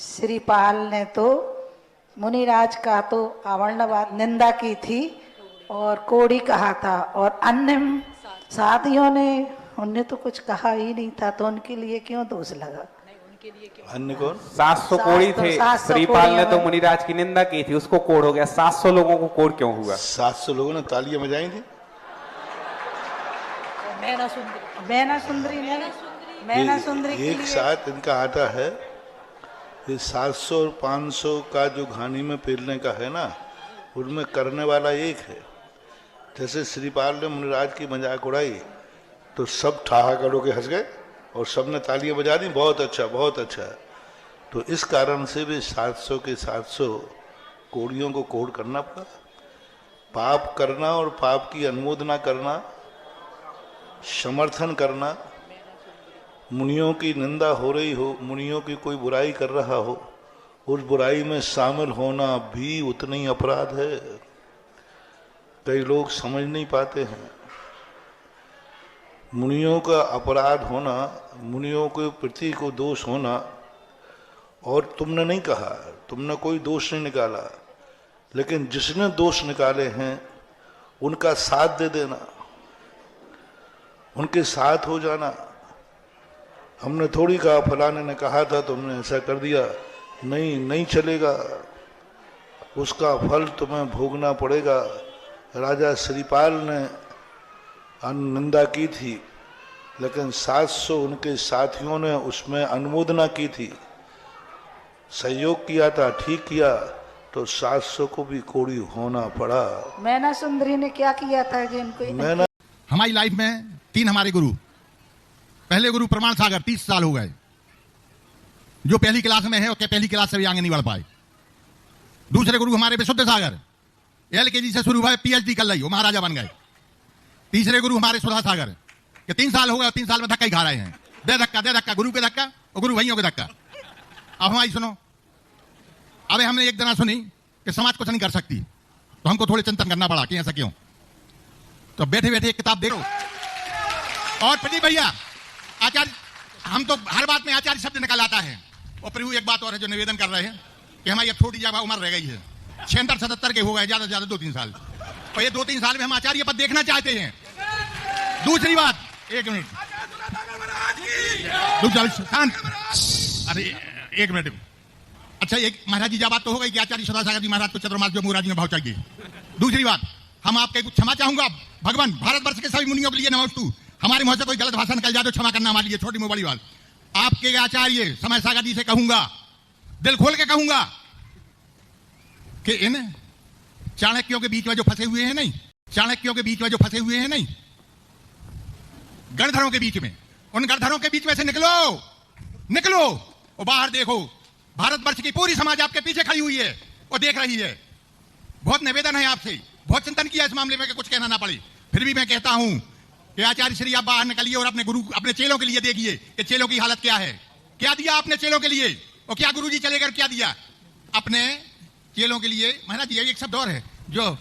श्रीपाल ने तो मुनिराज का तो अवर्णवाद निंदा की थी और कोड़ी कहा था, और अन्य साथियों ने उनने तो कुछ कहा ही नहीं था, तो उनके लिए क्यों दोष लगा? अन्य कौन? 700 कोड़ी थे। 700 श्रीपाल ने तो कोड़ियों मुनिराज की निंदा की थी, उसको कोड़ हो गया। 700 लोगों को कोड़ क्यों हुआ? 700 लोगों ने तालियां बजाई थी। मैना सुंदरी के एक लिए साथ इनका आता है, ये 700 और 500 का जो घानी में पेलने का है ना, उनमें करने वाला एक है। जैसे श्रीपाल ने मुनिराज की मजाक उड़ाई तो सब ठहाकर होके हंस गए और सबने तालियां बजा दी, बहुत अच्छा बहुत अच्छा। तो इस कारण से भी 700 के 700 कोड़ियों को कोड़ करना पड़ा। पाप करना और पाप की अनुमोदना करना, समर्थन करना, मुनियों की निंदा हो रही हो, मुनियों की कोई बुराई कर रहा हो, उस बुराई में शामिल होना भी उतना ही अपराध है। कई लोग समझ नहीं पाते हैं। मुनियों का अपराध होना, मुनियों के प्रति को दोष होना, और तुमने नहीं कहा, तुमने कोई दोष नहीं निकाला, लेकिन जिसने दोष निकाले हैं उनका साथ दे देना, उनके साथ हो जाना। हमने थोड़ी कहा फलाने ने कहा था तुमने ऐसा कर दिया, नहीं नहीं चलेगा, उसका फल तुम्हें भोगना पड़ेगा। राजा श्रीपाल ने निंदा की थी, लेकिन 700 उनके साथियों ने उसमें अनुमोदना की थी, सहयोग किया था, ठीक किया, तो 700 को भी कोड़ी होना पड़ा। मैना सुंदरी ने क्या किया था कि इनको मैंने हमारी लाइफ में 3 हमारे गुरु। पहले गुरु प्रमाण सागर 30 साल हो गए, जो पहली क्लास में है और पहली क्लास से भी आगे नहीं बढ़ पाए। दूसरे गुरु हमारे विशुद्ध सागर, LKG से शुरू हुआ, PhD कर ली, वो महाराजा बन गए। तीसरे गुरु हमारे सुधा सागर के 3 साल हो गए, 3 साल में धक्का ही खा रहे हैं, दे धक्का, गुरु के धक्का और गुरु भाइयों के धक्का। अब हमारी सुनो, अबे हमने एक दिन सुनी कि समाज कुछ नहीं कर सकती, तो हमको थोड़े चिंतन करना पड़ा कि ऐसा क्यों। तो बैठे बैठे एक किताब देखो, और प्रदीप भैया आचार्य, हम तो हर बात में आचार्य शब्द निकल आता है। और प्रभु एक बात और है जो निवेदन कर रहे हैं कि हमारी अब छोटी ज्यादा उम्र रह गई है, 76-77 के हो गए, ज्यादा से ज्यादा 2-3 साल, और ये 2-3 साल में हम आचार्य पद देखना चाहते हैं। दूसरी बात, एक मिनट, अरे एक मिनट। अच्छा, एक महाराज जी जब बात तो हो गई कि आचार्य सदासागर जी महाराज को चंद्रमास जो मुरारी में भाव चाहिए। दूसरी बात, हम आपके कुछ क्षमा चाहूंगा भगवान, भारतवर्ष के सभी मुनियों के लिए नमस्तु। हमारे मुंह से कोई गलत भाषा निकल जाए तो क्षमा करना हमारे लिए छोटी मोटी बात। आपके आचार्य समय सागर जी से कहूंगा, दिल खोल के कहूंगा कि इन चाणक्यों के बीच में जो फंसे हुए हैं नहीं, चाणक्यों के बीच में जो फंसे हुए हैं नहीं, गणधरों के बीच में, उन गणधरों के बीच में से निकलो, निकलो और बाहर देखो। भारतवर्ष की पूरी समाज आपके पीछे खड़ी हुई है और देख रही है। बहुत निवेदन है आपसे, बहुत चिंतन किया इस मामले में कि कुछ कहना ना पड़े, फिर भी मैं कहता हूं कि आचार्य श्री आप बाहर निकलिए और अपने गुरु, अपने चेलों के लिए देखिए कि चेलों की हालत क्या है। क्या दिया आपने चेलों के लिए, और क्या गुरु जी चले गए क्या दिया अपने चेलों के लिए? महाराज जी एक शब्द और है जो